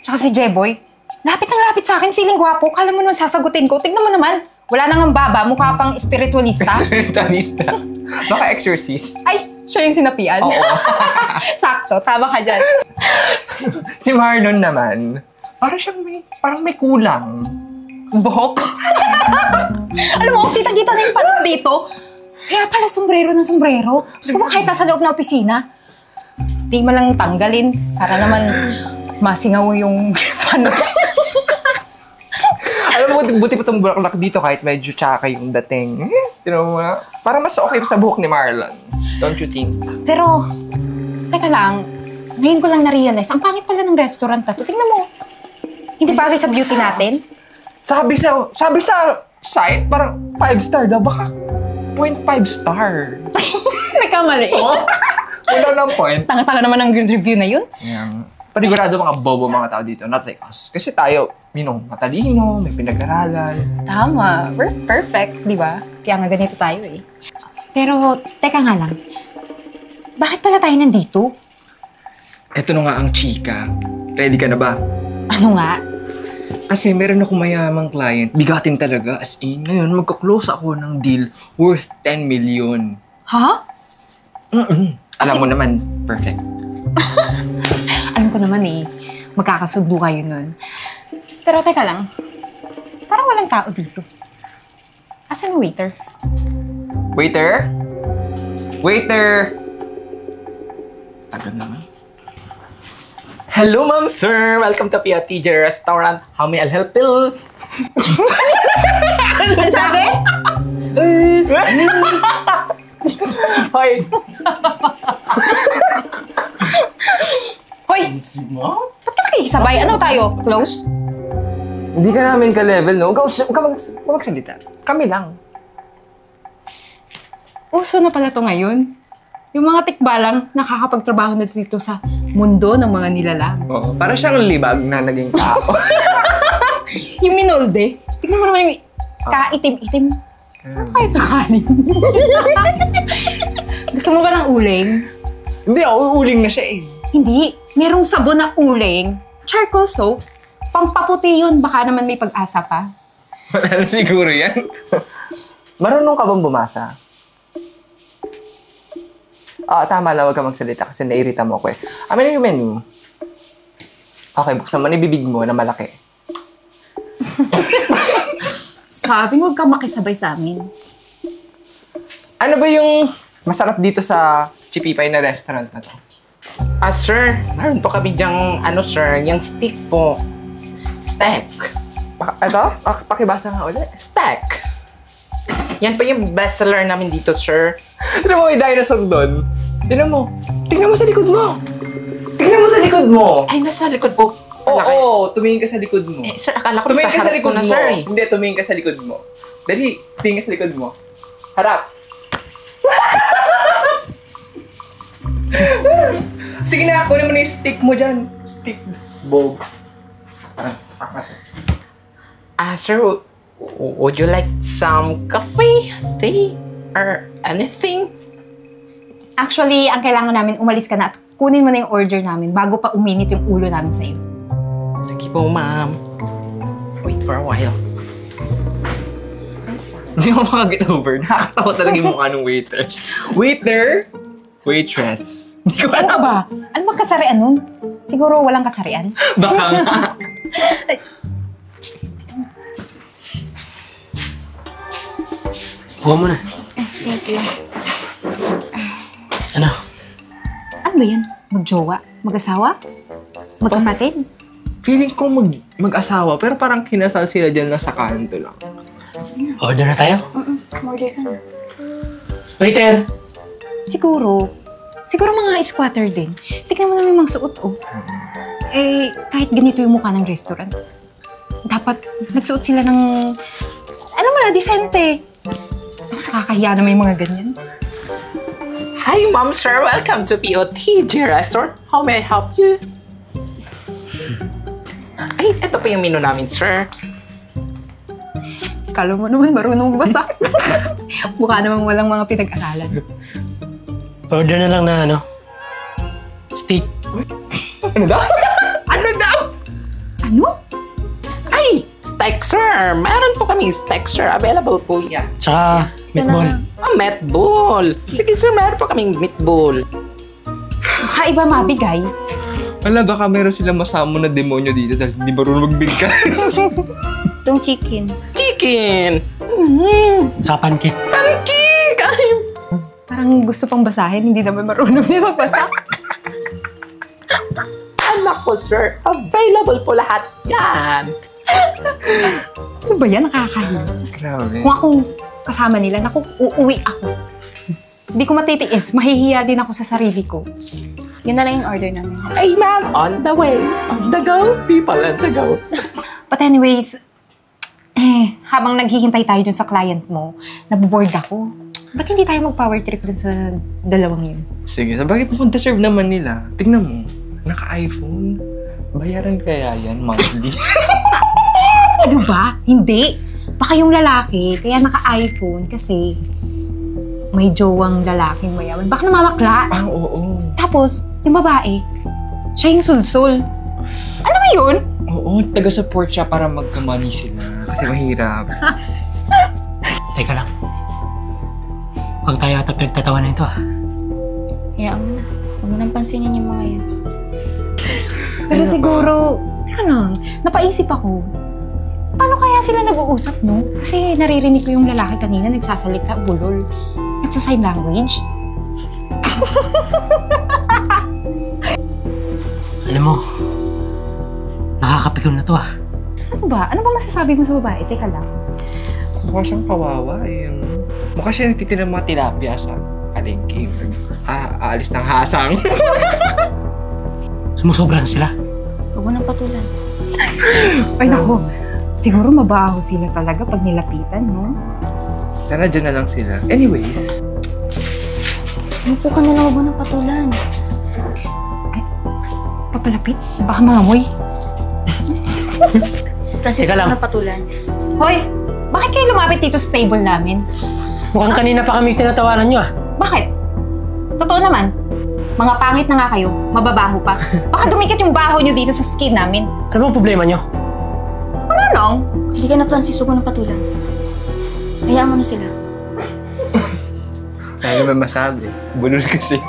Tsaka si Jeboy, lapit ng lapit sa akin, feeling gwapo. Kala mo naman sasagutin ko. Tignan mo naman, wala nang baba, mukha pang espiritualista. Espiritualista? Baka exorcist. Ay, siya yung sinapian. Oo. Sakto, tama ka dyan. Si Marlon naman, parang may kulang. Buhok. Alam mo, kita-kita na yung panot dito. Kaya pala sombrero ng sombrero. Gusto mo kahit nasa loob na opisina, di mo lang tanggalin para naman masingaw yung panot. Alam mo, buti pa itong bulaklak dito kahit medyo tsaka yung dating. Tino mo na, parang mas okay sa buhok ni Marlon. Don't you think? Pero, teka lang, ngayon ko lang na-realize, ang pangit pala ng restaurant na to. Tingnan mo, hindi bagay sa beauty natin. Sabi sa site, parang 5-star daw. Baka 0.5 star. Nagkamali. Oh, wala ng point. Tanga-tanga naman ang review na yun. Yeah. Panigurado mga bobo mga tao dito, not like us. Kasi tayo, matalino, may pinag-aralan. Tama. We're perfect, di ba? Kaya nga ganito tayo eh. Pero, teka nga lang. Bakit pala tayo nandito? Eto na nga ang chika. Ready ka na ba? Ano nga? Kasi meron akong mayamang client. Bigatin talaga. As in, ngayon magka-close ako ng deal worth 10 million. Ha? Alam mo naman, perfect. Alam ko naman eh, magkakasundo kayo nun. Pero teka lang, parang walang tao dito. Asan yung waiter? Waiter? Waiter! Tagal naman. Hello, ma'am, sir! Welcome to POTJ Restaurant. How may I help you? Ano sabi? Hoy! Hoy! Ba't ka nakikisabay? Ano tayo? Close? Hindi ka namin ka-level, no? Huwag ka magsalita. Kami lang. Uso na pala to ngayon. Yung mga tikbalang nakakapagtrabaho na dito sa mundo ng mga nilalang. Oo. Para siyang libag na naging tao. Yung minolde. Tignan mo naman yung kaitim-itim. Saan kayo ito kanin? Gusto mo ba ng uling? Hindi, uuling na siya eh. Hindi. Merong sabon na uling. Charcoal soap. Pampaputi yun. Baka naman may pag-asa pa. Wala na siguro yan. Marunong ka bang bumasa? Tama lang, huwag ka magsalita kasi nairita mo ako eh. Amin na yung menu. Okay, buksan mo na bibig mo na malaki. Sabi mo, huwag kang makisabay sa amin. Ano ba yung masarap dito sa Chipipay na restaurant na to? Sir, meron po kami dyang, sir, yung steak po. Steak. Pakibasa nga ulit. Steak. Yan po yung bestseller namin dito, sir. Tignan mo, may dinosaur doon. Tignan mo. Tignan mo sa likod mo. Tignan mo sa likod mo. Ay, nasa likod po. Oo, tumingin ka sa likod mo. Sir, akala ko Tumingin sa ka sa harap likod ko na, mo. sir. Hindi, tumingin ka sa likod mo. Dali, tingin ka sa likod mo. Harap. Sige na, kunin mo na yung stick mo dyan. Stick. Bog. Sir, would you like some coffee, tea, or anything? Actually, ang kailangan namin, umalis ka na at kunin mo na yung order namin bago pa uminit yung ulo namin sa'yo. Sige po, ma'am. Wait for a while. Hindi mo makaget over. Nakakatawa talaga yung mukha ng waiters. Waiter? Waitress. Hindi ko Ano ka alam. ba? Ano bang kasarian nun? Siguro walang kasarian. Baka nga. Kuha mo na. Thank you. Ano? Ano ba yan? Magjowa? Mag-asawa? Magkapatid? Feeling ko mag-asawa, pero parang kinasal sila dyan na sa kanto lang. Order na tayo? Order ka na. Waiter! Siguro. Siguro mga squatter din. Tignan mo naman yung mga suot, oh. Eh, kahit ganito yung mukha ng restaurant, dapat nagsuot sila ng, ano mo na, disente. Nakakahiya naman yung mga ganyan. Hi, ma'am, sir. Welcome to POTJ Restaurant. How may I help you? Ay, ito po yung menu namin, sir. Kala mo naman marunong basa. Mukha namang walang mga pinag-aralan. Order na lang na steak. Ano daw? Ano daw? steak, sir. Meron po kami steak, sir. Available po yan. Tsaka meatball. Meatball. Sige, sir. Meron po kaming meatball. Kakaiba mabigay. Wala, baka meron silang masamo na demonyo dito dahil hindi marunong magbigkas. Itong chicken. Chicken. Tsaka pancake. Pancake. Ay, Parang gusto pang basahin, hindi naman marunong din magbasa. anak ko, sir. Available po lahat yan. Ano ba yan? Nakakahiya. Grabe. Kung akong kasama nila, naku, uuwi ako. Hindi ko matitiis. Mahihiya din ako sa sarili ko. Yun na lang yung order namin. Ay, ma'am. On the way. On the go. People on the go. But anyways, habang naghihintay tayo dun sa client mo, naboboard ako. Ba't hindi tayo mag-power trip dun sa dalawang yun? Sige, sa bagay kung deserve naman nila. Tingnan mo, naka-iPhone. Bayaran kaya yan monthly. Ano ba? Hindi. Baka yung lalaki, kaya naka-iPhone kasi may jowang lalaking mayaman. Baka namamakla. Ah, oo. Tapos, yung babae, siya yung sulsul. Ano ba yun? Oo, taga-support siya para magkamani sila. Kasi mahirap. Teka lang. Huwag tayo ata pinagtatawanan ito ah. Hayaan mo na. Huwag mo nang pansinin yung mga yan. Pero Ano siguro, teka lang, napaisip ako. Paano kaya sila nag-uusap, no? Kasi naririnig ko yung lalaki kanina nagsasalita, bulol. Nagsa-sign language. Alam mo, nakakapikon na to ah. Ano ba? Ano ba masasabi mo sa babae? Teka lang. Mukha siyang kawawa eh. Mukha siya nagtitinda ng mga tilapia sa palengke. Aalis ng hasang. Sumusobra na sila. Huwag mo nang patulan. Ay, naku. Siguro mabaho sila talaga pag nilapitan, no? Sana dyan na lang sila. Anyways, Umupo ka na lang, huwag mo nang patulan. Papalapit? Baka mangamoy. Francis, Teka huwag lang. mo nang patulan. Hoy! Bakit kayo lumapit dito sa table namin? Mukhang kanina pa kami tinatawanan nyo ah. Bakit? Totoo naman. Mga pangit na nga kayo. Mababaho pa. Baka dumikit yung baho nyo dito sa skin namin. Ano bang problema nyo? Ano nang? Hindi ka na, Francis, huwag mo nang patulan. Hayaan mo na sila. ano naman masabi? Bulol kasi.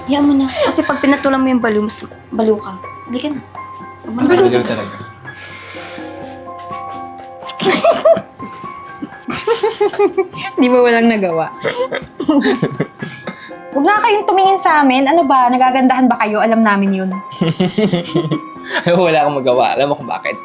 Hayaan mo na. Kasi pag pinatulan mo yung baliw, mas baliw ka. Halika na. Huwag mo nang patulan. Bulol talaga. Di ba walang nagawa? Huwag nga kayong tumingin sa amin. Ano ba? Nagagandahan ba kayo? Alam namin yun. Wala akong magawa. Alam mo kung bakit?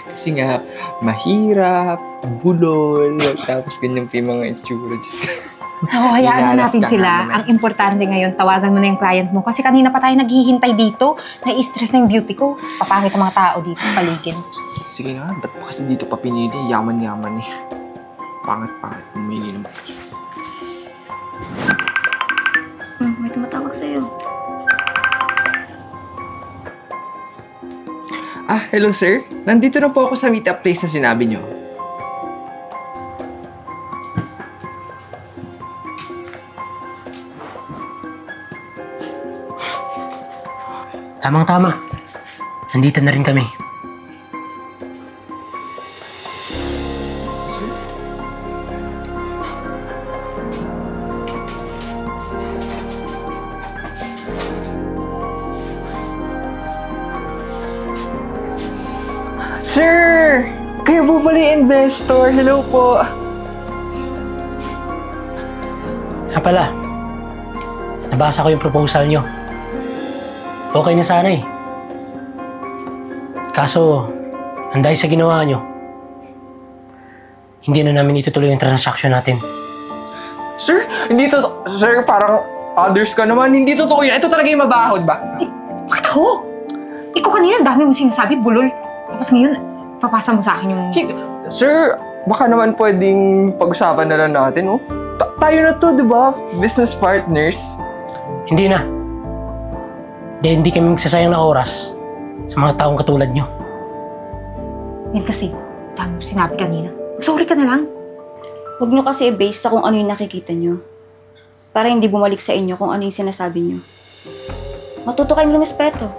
Kasi nga, mahirap, bulol, tapos ganyan pa yung mga itsura. Oo, hayaan na natin Inalaskahan sila. naman. Ang importante ngayon, tawagan mo na yung client mo. Kasi kanina pa tayo naghihintay dito. Nai-stress na yung beauty ko. Papangit ang mga tao dito sa paligid. Sige na, ba't pa kasi dito pa pinili? Yaman-yaman eh. Pangat-pangat, pumili ng please. May tumatawag sa'yo. Ah, hello sir. Nandito na po ako sa meet-up place na sinabi nyo. Tamang-tama. Nandito na rin kami. Sir! Kayo po pala yung investor. Hello po. Pala, nabasa ko yung proposal nyo. Okay na sana eh. Kaso, ang dahil sa ginawa nyo, hindi na namin itutuloy yung transaction natin. Sir, hindi to... Sir, parang others ka naman. Hindi totoo yun. Ito talaga yung mabahod ba? Bakit ako? Ikaw kanina, dami mo sinasabi, bulol. Tapos ngayon, papasa mo sa akin yung... Sir, baka naman pwedeng pag-usapan na lang natin, oh. Tayo na to, di ba? Business partners. Hindi na. Hindi kami magsasayang na oras sa mga taong katulad nyo. Yan kasi, dami mo sinabi kanina. Sorry ka na lang. Huwag nyo kasi i-base sa kung ano yung nakikita nyo. Para hindi bumalik sa inyo kung ano yung sinasabi nyo. Matuto kayong rumispeto.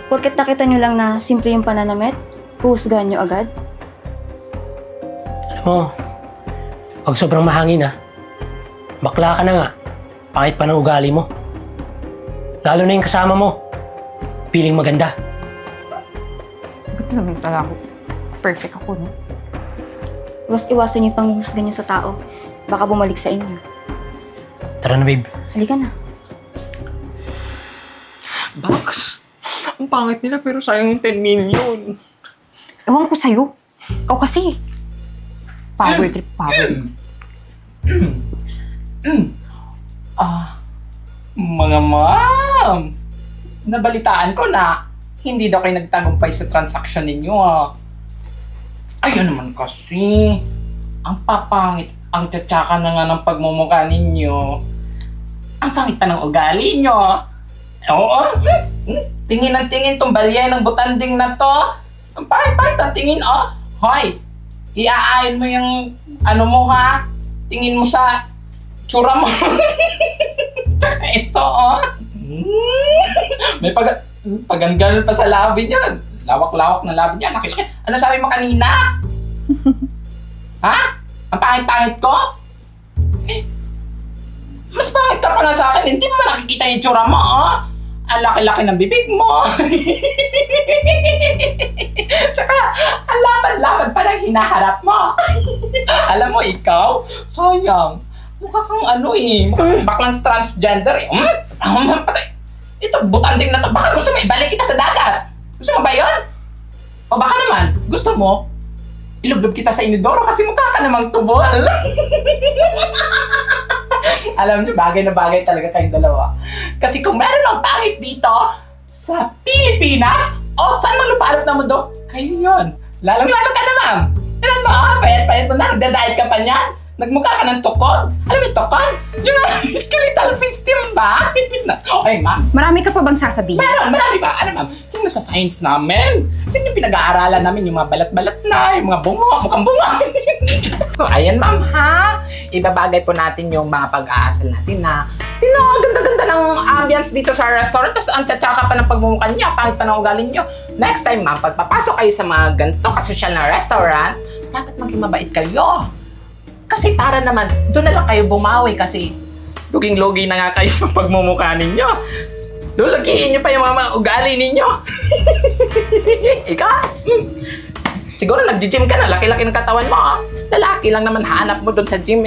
Porket nakita nyo lang na simple yung pananamit, Huhusgahan nyo agad? Alam mo, pag sobrang mahangin bakla ka na nga. Pangit pa ng ugali mo. Lalo na yung kasama mo. Piling maganda. Ba't naman pala ako? Perfect ako, no? Iwas-iwasan nyo yung panghuhusga nyo sa tao. Baka bumalik sa inyo. Tara na, babe. Halika na. Bax, ang pangit nila pero sayang yung 10 million. Ewan ko sa'yo. Ikaw kasi. Power trip, power. Mga ma'am, nabalitaan ko na hindi daw kayo nagtagumpay sa transaction ninyo Ayun naman kasi, ang papangit, ang tsatsaka na nga ng pagmumukha ninyo. Ang pangit pa ng ugali nyo. Oo, tingin ng tingin tong balye ng butanding na to. Ang pangit-pangit ang tingin, Hoy, iaayon mo yung ano mo ha? Tingin mo sa tsura mo. Tsaka ito, May paganggal pa sa labi niya. Lawak-lawak na labi niya. Laki-laki. Ano sabi mo kanina? Ha? Ang pangit-pangit ko? Mas pangit ka pa nga sa akin. Hindi mo ba nakikita yung tsura mo, Ang laki-laki ng bibig mo. Tsaka, ang lapad-lapad pa ng hinaharap mo. Alam mo, ikaw, sayang. Mukha kang mukhang baklang transgender Patay. Ito, butanding na to. Baka gusto mo ibalik kita sa dagat. Gusto mo ba yun? O baka naman, gusto mo, ilublob kita sa inidoro kasi mukha ka namang tubol. Alam niyo, bagay na bagay talaga kayong dalawa. Kasi kung meron ng pangit dito, sa Pilipinas, saan man lupalop na mundo, kayo yun. Lalong-lalo ka na, ma'am. Tignan mo, payat-payat mo na, nagda-diet ka pa niyan. Nagmukha ka ng tukod. Alam mo yung tukod? Yung skeletal system ba? Okay, ma'am. Marami ka pa bang sasabihin? Marami ba? Ano, ma'am? Yung nasa science namin. Yung pinag-aaralan namin, yung mga balat-balat na, yung mga bungo, mukhang bungo. So, ayan, ma'am, ha? Ibabagay po natin yung mga pag-aasal natin na ang ganda-ganda ng ambience dito sa restaurant. Tapos ang tsatsaka pa ng pagmumukha niya, pangit pa ng ugali niyo. Next time, ma'am, pagpapasok kayo sa mga ganito kasosyal na restaurant, dapat maging mabait kayo. Kasi para naman, doon na lang kayo bumawi kasi luging-lugi na nga kayo sa pagmumukha ninyo. Lulugiin niyo pa yung mga ugali ninyo. Ikaw? Siguro nag-gym ka na, laki-laki ng katawan mo. Lalaki lang naman hanap mo doon sa gym